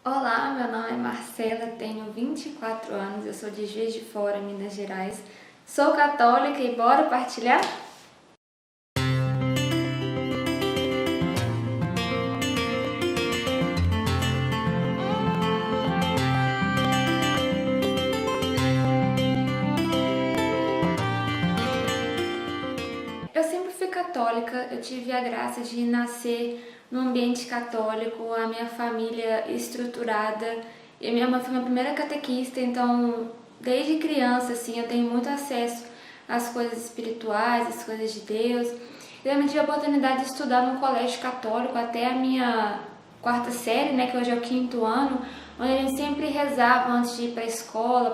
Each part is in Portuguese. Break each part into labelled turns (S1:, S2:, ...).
S1: Olá, meu nome é Marcela, tenho 24 anos, eu sou de Juiz de Fora, Minas Gerais. Sou católica e bora partilhar? Eu sempre fui católica, eu tive a graça de nascer num ambiente católico, a minha família estruturada, e a minha mãe foi minha primeira catequista, então desde criança assim eu tenho muito acesso às coisas espirituais, às coisas de Deus. Eu também tive a oportunidade de estudar num colégio católico até a minha quarta série, né, que hoje é o quinto ano, onde a gente sempre rezava antes de ir para a escola,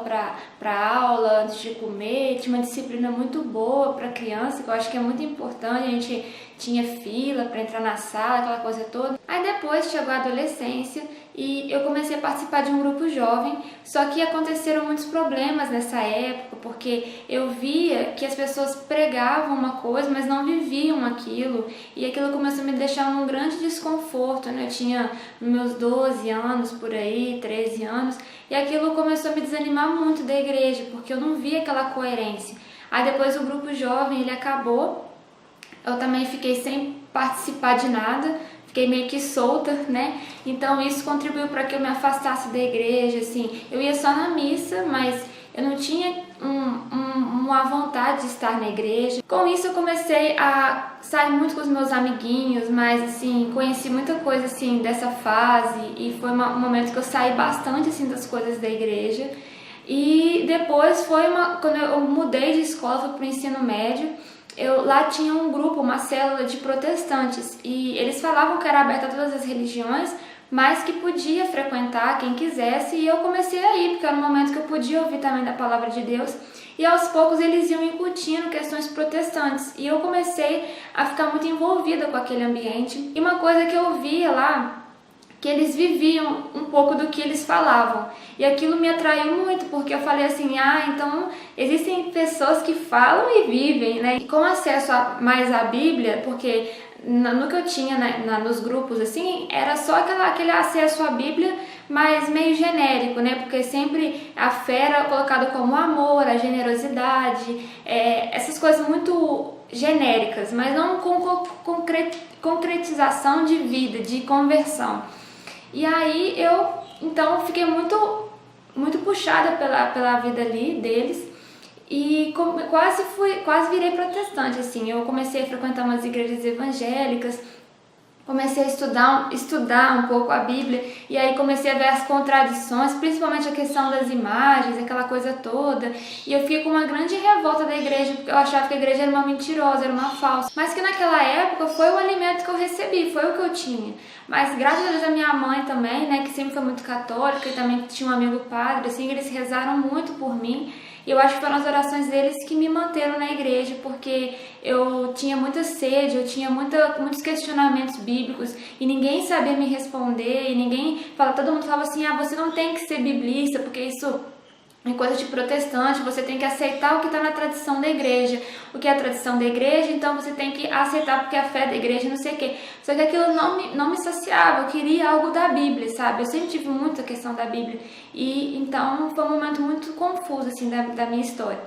S1: para aula, antes de comer. Tinha uma disciplina muito boa para criança, que eu acho que é muito importante. A gente tinha fila para entrar na sala, aquela coisa toda. Aí depois chegou a adolescência e eu comecei a participar de um grupo jovem, só que aconteceram muitos problemas nessa época, porque eu via que as pessoas pregavam uma coisa, mas não viviam aquilo, e aquilo começou a me deixar num grande desconforto, né? Eu tinha meus 12 anos, por aí, 13 anos, e aquilo começou a me desanimar muito da igreja, porque eu não via aquela coerência. Aí depois o grupo jovem, ele acabou, eu também fiquei sem participar de nada, fiquei meio que solta, né? Então isso contribuiu para que eu me afastasse da igreja, assim. Eu ia só na missa, mas eu não tinha uma vontade de estar na igreja. Com isso eu comecei a sair muito com os meus amiguinhos, mas assim, conheci muita coisa assim dessa fase e foi um momento que eu saí bastante assim das coisas da igreja. E depois quando eu mudei de escola, fui para o ensino médio. Lá tinha um grupo, uma célula de protestantes, e eles falavam que era aberta a todas as religiões, mas que podia frequentar quem quisesse, e eu comecei a ir, porque era um momento que eu podia ouvir também da palavra de Deus, e aos poucos eles iam incutindo questões protestantes, e eu comecei a ficar muito envolvida com aquele ambiente. E uma coisa que eu via lá, que eles viviam um pouco do que eles falavam. E aquilo me atraiu muito, porque eu falei assim, então existem pessoas que falam e vivem, né? E com acesso mais à Bíblia, porque no que eu tinha nos grupos, assim, era só aquele acesso à Bíblia, mas meio genérico, né? Porque sempre a fé era colocada como amor, a generosidade, essas coisas muito genéricas, mas não com concretização de vida, de conversão. E aí eu, então, fiquei muito puxada pela vida ali deles e quase virei protestante, assim. Eu comecei a frequentar umas igrejas evangélicas, comecei a estudar um pouco a Bíblia, e aí comecei a ver as contradições, principalmente a questão das imagens, aquela coisa toda, e eu fiquei com uma grande revolta da igreja, porque eu achava que a igreja era uma mentirosa, era uma falsa, mas que naquela época foi o alimento que eu recebi, foi o que eu tinha. Mas graças a Deus a minha mãe também, né, que sempre foi muito católica, e também tinha um amigo padre, assim, eles rezaram muito por mim. E eu acho que foram as orações deles que me manteram na igreja, porque eu tinha muita sede, eu tinha muitos questionamentos bíblicos e ninguém sabia me responder, todo mundo falava assim, você não tem que ser biblista, porque isso é coisa de protestante, você tem que aceitar o que está na tradição da igreja. O que é a tradição da igreja, então você tem que aceitar porque é a fé da igreja, não sei o quê. Só que aquilo não me saciava, eu queria algo da Bíblia, sabe? Eu sempre tive muita questão da Bíblia. E então foi um momento muito confuso, assim, da minha história.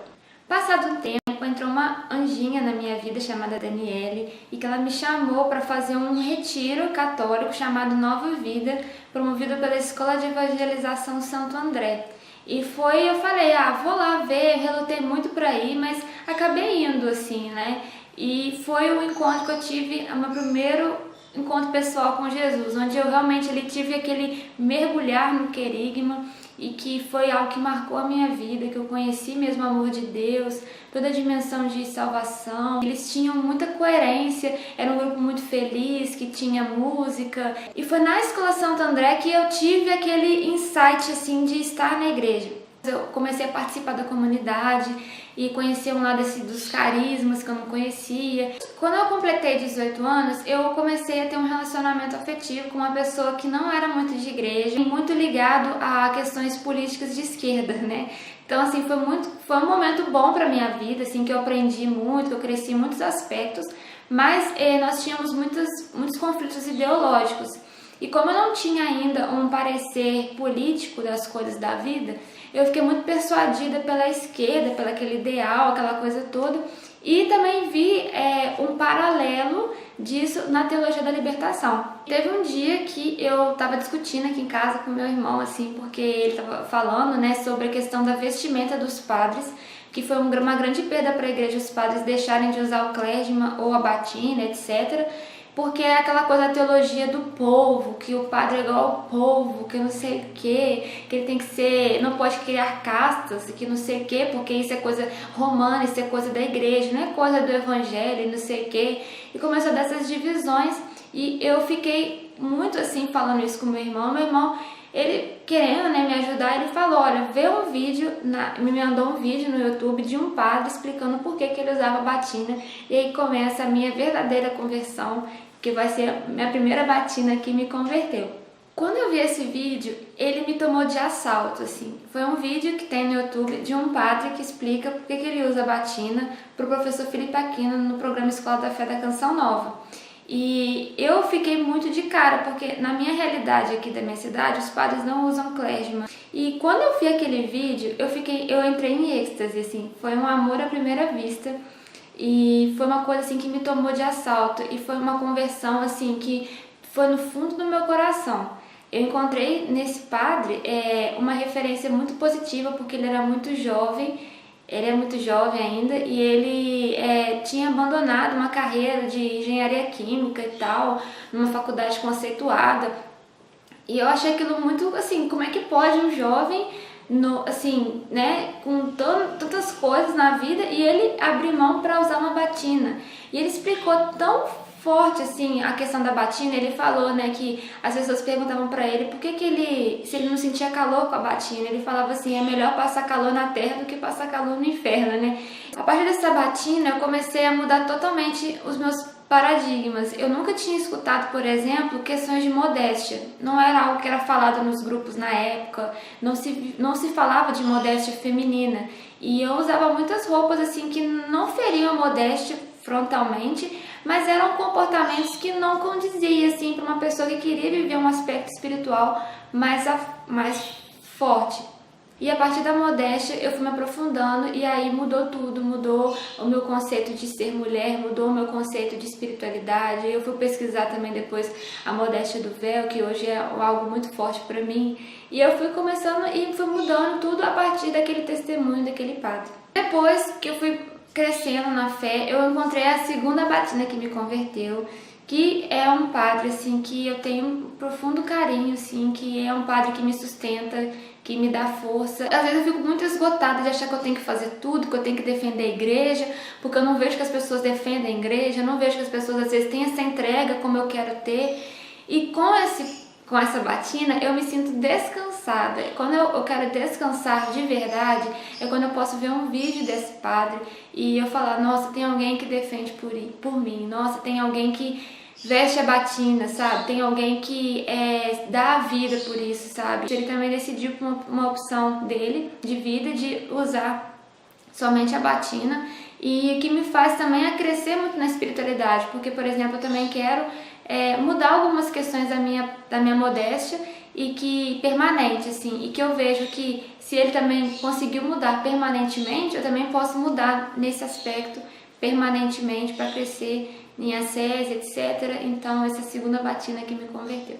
S1: Passado um tempo, entrou uma anjinha na minha vida chamada Daniele e que ela me chamou para fazer um retiro católico chamado Nova Vida, promovido pela Escola de Evangelização Santo André. E eu falei, vou lá ver, relutei muito pra ir, mas acabei indo, assim, né? E foi o encontro que eu tive, o meu primeiro encontro pessoal com Jesus, onde eu realmente tive aquele mergulhar no querigma, e que foi algo que marcou a minha vida, que eu conheci mesmo o amor de Deus, toda a dimensão de salvação. Eles tinham muita coerência, era um grupo muito feliz, que tinha música. E foi na Escola Santo André que eu tive aquele insight, assim, de estar na igreja. Eu comecei a participar da comunidade e conhecer um lado dos carismas que eu não conhecia. Quando eu completei 18 anos, eu comecei a ter um relacionamento afetivo com uma pessoa que não era muito de igreja, muito ligado a questões políticas de esquerda, né? Então, assim, foi um momento bom para minha vida, assim, que eu aprendi muito, que eu cresci em muitos aspectos, mas nós tínhamos muitos conflitos ideológicos. E como eu não tinha ainda um parecer político das coisas da vida, eu fiquei muito persuadida pela esquerda, pelo aquele ideal, aquela coisa toda, e também vi um paralelo disso na teologia da libertação. Teve um dia que eu estava discutindo aqui em casa com meu irmão, assim, porque ele estava falando, né, sobre a questão da vestimenta dos padres, que foi uma grande perda para a igreja os padres deixarem de usar o clésima ou a batina, etc., porque é aquela coisa da teologia do povo, que o padre é igual ao povo, que não sei o que ele tem que ser, não pode criar castas, que não sei o que, porque isso é coisa romana, isso é coisa da igreja, não é coisa do evangelho, não sei o que. E começou dessas divisões, e eu fiquei muito assim falando isso com meu irmão, ele querendo, né, me ajudar, ele falou, olha, vê um vídeo, me mandou um vídeo no YouTube de um padre explicando por que ele usava batina, e aí começa a minha verdadeira conversão, que vai ser a minha primeira batina que me converteu. Quando eu vi esse vídeo, ele me tomou de assalto, assim. Foi um vídeo que tem no YouTube de um padre que explica por que ele usa batina para o professor Felipe Aquino no programa Escola da Fé da Canção Nova. E eu fiquei muito de cara, porque na minha realidade aqui da minha cidade, os padres não usam clésima. E quando eu vi aquele vídeo, eu entrei em êxtase, assim, foi um amor à primeira vista. E foi uma coisa assim que me tomou de assalto, e foi uma conversão assim que foi no fundo do meu coração. Eu encontrei nesse padre uma referência muito positiva, porque ele era muito jovem. Ele é muito jovem ainda e ele tinha abandonado uma carreira de engenharia química e tal, numa faculdade conceituada. E eu achei aquilo muito assim, como é que pode um jovem, assim, né, com tantas coisas na vida, e ele abrir mão para usar uma batina. E ele explicou tão forte assim a questão da batina. Ele falou, né, que as pessoas perguntavam para ele por que se ele não sentia calor com a batina. Ele falava assim, é melhor passar calor na terra do que passar calor no inferno, né? A partir dessa batina eu comecei a mudar totalmente os meus paradigmas. Eu nunca tinha escutado, por exemplo, questões de modéstia. Não era algo que era falado nos grupos na época, não se falava de modéstia feminina. E eu usava muitas roupas assim que não feriam a modéstia frontalmente, mas eram comportamentos que não condiziam assim para uma pessoa que queria viver um aspecto espiritual mais forte. E a partir da modéstia eu fui me aprofundando, e aí mudou tudo, mudou o meu conceito de ser mulher, mudou o meu conceito de espiritualidade. Eu fui pesquisar também depois a modéstia do véu, que hoje é algo muito forte para mim. E eu fui começando e fui mudando tudo a partir daquele testemunho daquele padre. Depois que eu fui crescendo na fé, eu encontrei a segunda batina que me converteu, que é um padre assim que eu tenho um profundo carinho, assim, que é um padre que me sustenta, que me dá força. Às vezes eu fico muito esgotada de achar que eu tenho que fazer tudo, que eu tenho que defender a igreja, porque eu não vejo que as pessoas defendem a igreja, eu não vejo que as pessoas às vezes têm essa entrega como eu quero ter. E com essa batina eu me sinto descansada. Quando eu quero descansar de verdade, é quando eu posso ver um vídeo desse padre e eu falar, nossa, tem alguém que defende por mim, nossa, tem alguém que veste a batina, sabe? Tem alguém que dá a vida por isso, sabe? Ele também decidiu por uma opção dele de vida de usar somente a batina, e que me faz também a crescer muito na espiritualidade, porque, por exemplo, eu também quero mudar algumas questões da minha modéstia, e que permanente, assim, e que eu vejo que se ele também conseguiu mudar permanentemente, eu também posso mudar nesse aspecto permanentemente para crescer em ascese, etc. Então, essa segunda batina que me converteu.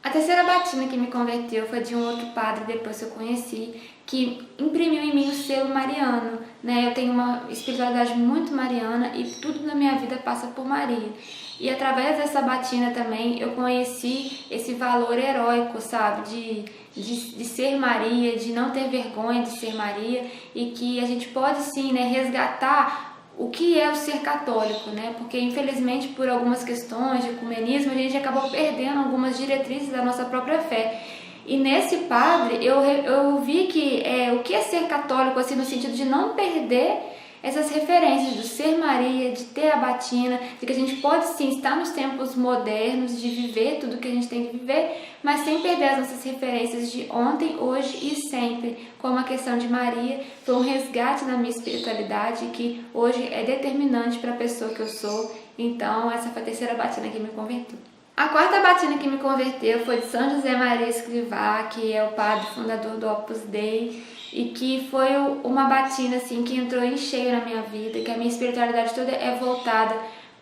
S1: A terceira batina que me converteu foi de um outro padre depois que eu conheci, que imprimiu em mim o selo mariano, né? Eu tenho uma espiritualidade muito mariana e tudo na minha vida passa por Maria. E através dessa batina também eu conheci esse valor heróico, sabe? De ser Maria, de não ter vergonha de ser Maria, e que a gente pode sim, né, resgatar o que é o ser católico, né? Porque infelizmente por algumas questões de ecumenismo a gente acabou perdendo algumas diretrizes da nossa própria fé. E nesse padre eu vi que o que é ser católico, assim, no sentido de não perder essas referências do ser Maria, de ter a batina, de que a gente pode sim estar nos tempos modernos, de viver tudo que a gente tem que viver, mas sem perder as nossas referências de ontem, hoje e sempre, como a questão de Maria. Foi um resgate na minha espiritualidade que hoje é determinante para a pessoa que eu sou. Então essa foi a terceira batina que me converteu. A quarta batina que me converteu foi de São José Maria Escrivá, que é o padre fundador do Opus Dei, e que foi uma batina assim, que entrou em cheio na minha vida, que a minha espiritualidade toda é voltada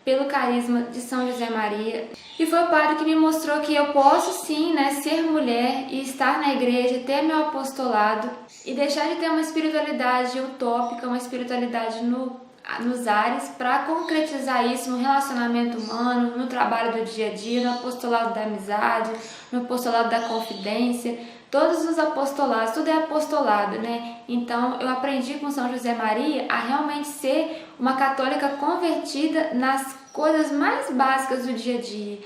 S1: pelo carisma de São José Maria. E foi o padre que me mostrou que eu posso sim, né, ser mulher e estar na igreja, ter meu apostolado e deixar de ter uma espiritualidade utópica, uma espiritualidade nos ares, para concretizar isso no relacionamento humano, no trabalho do dia a dia, no apostolado da amizade, no apostolado da confidência. Todos os apostolados, tudo é apostolado, né? Então eu aprendi com São José Maria a realmente ser uma católica convertida nas coisas mais básicas do dia a dia.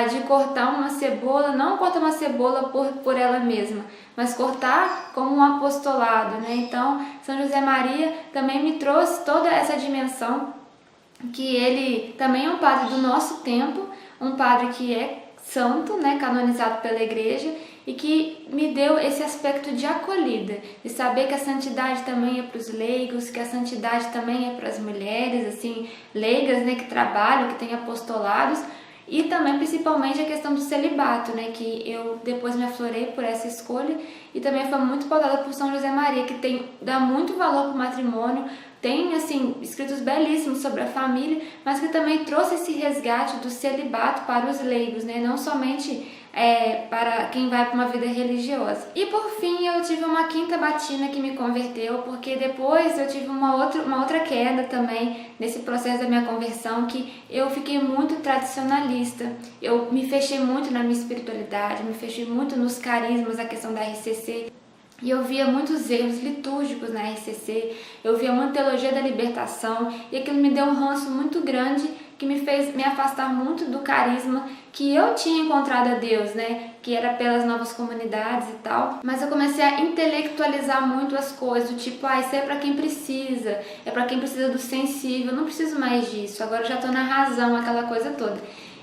S1: De cortar uma cebola, não cortar uma cebola por ela mesma, mas cortar como um apostolado, né? Então São José Maria também me trouxe toda essa dimensão, que ele também é um padre do nosso tempo, um padre que é santo, né, canonizado pela igreja, e que me deu esse aspecto de acolhida, de saber que a santidade também é para os leigos, que a santidade também é para as mulheres, assim, leigas, né, que trabalham, que têm apostolados, e também principalmente a questão do celibato, né, que eu depois me aflorei por essa escolha e também foi muito pautada por São José Maria, que dá muito valor para o matrimônio, tem assim escritos belíssimos sobre a família, mas que também trouxe esse resgate do celibato para os leigos, né, não somente para quem vai para uma vida religiosa. E por fim eu tive uma quinta batina que me converteu, porque depois eu tive uma outra queda também nesse processo da minha conversão, que eu fiquei muito tradicionalista, eu me fechei muito na minha espiritualidade, me fechei muito nos carismas, a questão da RCC. E eu via muitos erros litúrgicos na RCC, eu via muita teologia da libertação, e aquilo me deu um ranço muito grande, que me fez me afastar muito do carisma que eu tinha encontrado a Deus, né? Que era pelas novas comunidades e tal. Mas eu comecei a intelectualizar muito as coisas, do tipo, isso é pra quem precisa, é pra quem precisa do sensível, eu não preciso mais disso, agora eu já tô na razão, aquela coisa toda.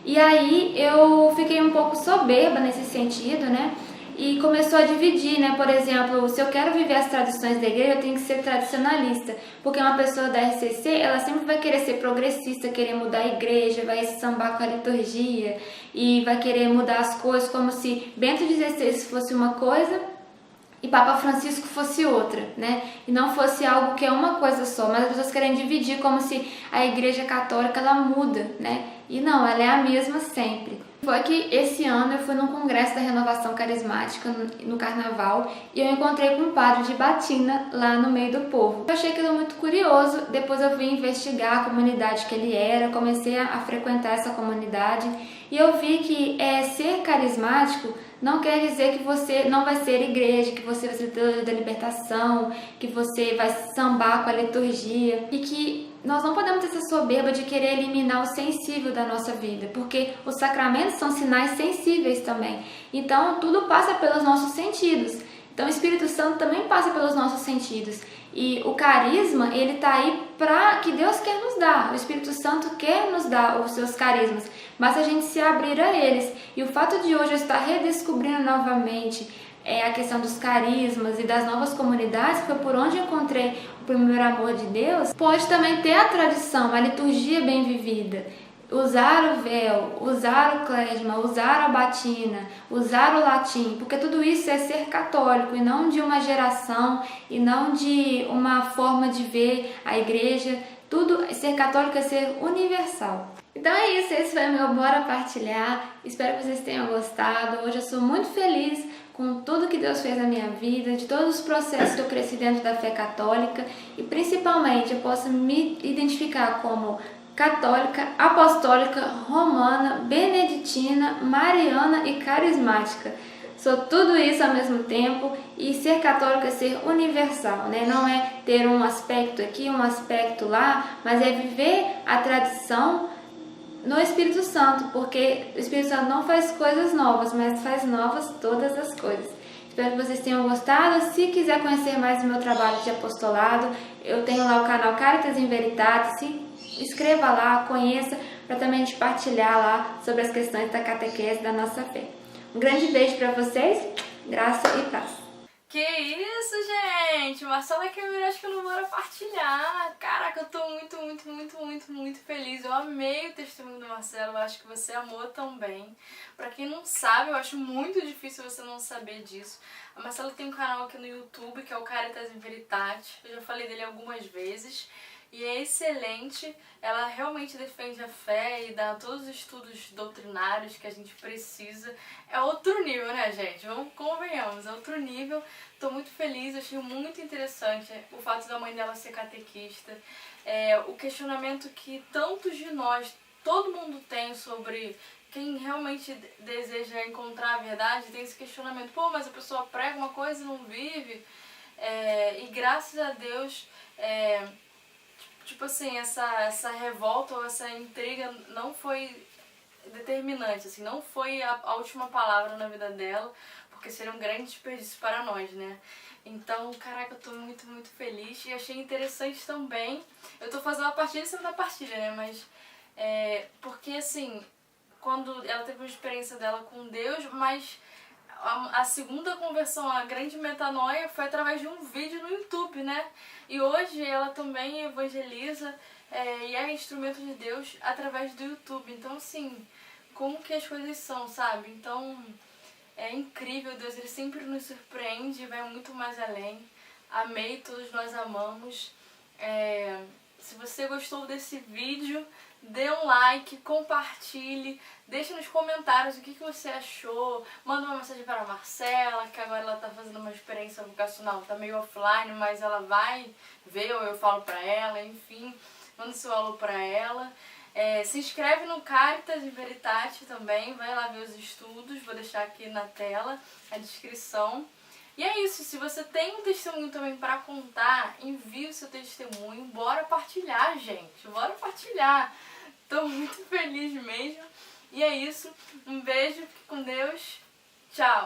S1: E aí eu fiquei um pouco soberba nesse sentido, né? E começou a dividir, né? Por exemplo, se eu quero viver as tradições da igreja, eu tenho que ser tradicionalista, porque uma pessoa da RCC, ela sempre vai querer ser progressista, querer mudar a igreja, vai sambar com a liturgia e vai querer mudar as coisas como se Bento XVI fosse uma coisa e Papa Francisco fosse outra, né? E não fosse algo que é uma coisa só, mas as pessoas querem dividir como se a igreja católica ela muda, né? E não, ela é a mesma sempre. Foi que esse ano eu fui num congresso da Renovação Carismática no Carnaval e eu encontrei com um padre de batina lá no meio do povo. Eu achei aquilo muito curioso, depois eu vim investigar a comunidade que ele era, comecei a frequentar essa comunidade e eu vi que ser carismático não quer dizer que você não vai ser igreja, que você vai ser teologia da libertação, que você vai sambar com a liturgia e que nós não podemos ter essa soberba de querer eliminar o sensível da nossa vida, porque os sacramentos são sinais sensíveis também. Então, tudo passa pelos nossos sentidos. Então, o Espírito Santo também passa pelos nossos sentidos. E o carisma, ele tá aí para que Deus quer nos dar. O Espírito Santo quer nos dar os seus carismas, mas a gente se abrir a eles. E o fato de hoje eu estar redescobrindo novamente a questão dos carismas e das novas comunidades, que foi por onde eu encontrei o primeiro amor de Deus, pode também ter a tradição, a liturgia bem vivida. Usar o véu, usar o clésma, usar a batina, usar o latim, porque tudo isso é ser católico e não de uma geração e não de uma forma de ver a igreja. Tudo, ser católico é ser universal. Então é isso, esse foi o meu Bora Partilhar. Espero que vocês tenham gostado. Hoje eu sou muito feliz com tudo que Deus fez na minha vida, de todos os processos que eu cresci dentro da fé católica e principalmente eu posso me identificar como católica, apostólica, romana, beneditina, mariana e carismática. Sou tudo isso ao mesmo tempo e ser católico é ser universal, né? Não é ter um aspecto aqui, um aspecto lá, mas é viver a tradição no Espírito Santo, porque o Espírito Santo não faz coisas novas, mas faz novas todas as coisas. Espero que vocês tenham gostado. Se quiser conhecer mais do meu trabalho de apostolado, eu tenho lá o canal Caritas in Veritate. Se inscreva lá, conheça, para também partilhar lá sobre as questões da catequese da nossa fé. Um grande beijo para vocês, graça e paz.
S2: Que isso, gente! Marcela Cameiro, acho que eu não vou partilhar. Caraca, eu tô muito feliz. Eu amei o testemunho do Marcelo, eu acho que você amou também. Pra quem não sabe, eu acho muito difícil você não saber disso. A Marcela tem um canal aqui no YouTube, que é o Caritas in Veritate. Eu já falei dele algumas vezes. E é excelente, ela realmente defende a fé e dá todos os estudos doutrinários que a gente precisa. É outro nível, né, gente? Vamos, convenhamos, é outro nível. Tô muito feliz, achei muito interessante o fato da mãe dela ser catequista. O questionamento que tantos de nós, todo mundo tem sobre quem realmente deseja encontrar a verdade, tem esse questionamento. Pô, mas a pessoa prega uma coisa e não vive. E graças a Deus... tipo assim, essa revolta ou essa intriga não foi determinante, assim, não foi a última palavra na vida dela, porque seria um grande desperdício para nós, né? Então, caraca, eu tô muito feliz e achei interessante também. Eu tô fazendo a partilha sem da partilha, né? Mas, porque assim, quando ela teve uma experiência dela com Deus, mas a segunda conversão, a grande metanoia, foi através de um vídeo no YouTube, né? E hoje ela também evangeliza e é instrumento de Deus através do YouTube. Então, assim, como que as coisas são, sabe? Então, é incrível, Deus, Ele sempre nos surpreende e vai muito mais além. Amei, todos nós amamos. Se você gostou desse vídeo, dê um like, compartilhe, deixe nos comentários o que você achou, manda uma mensagem para a Marcela, que agora ela está fazendo uma experiência vocacional, está meio offline, mas ela vai ver ou eu falo para ela, enfim, manda seu alô para ela. Se inscreve no Caritas in Veritate também, vai lá ver os estudos, vou deixar aqui na tela a descrição. E é isso, se você tem um testemunho também para contar, envie o seu testemunho, bora partilhar, gente, bora partilhar. Tô muito feliz mesmo. E é isso, um beijo, fique com Deus, tchau!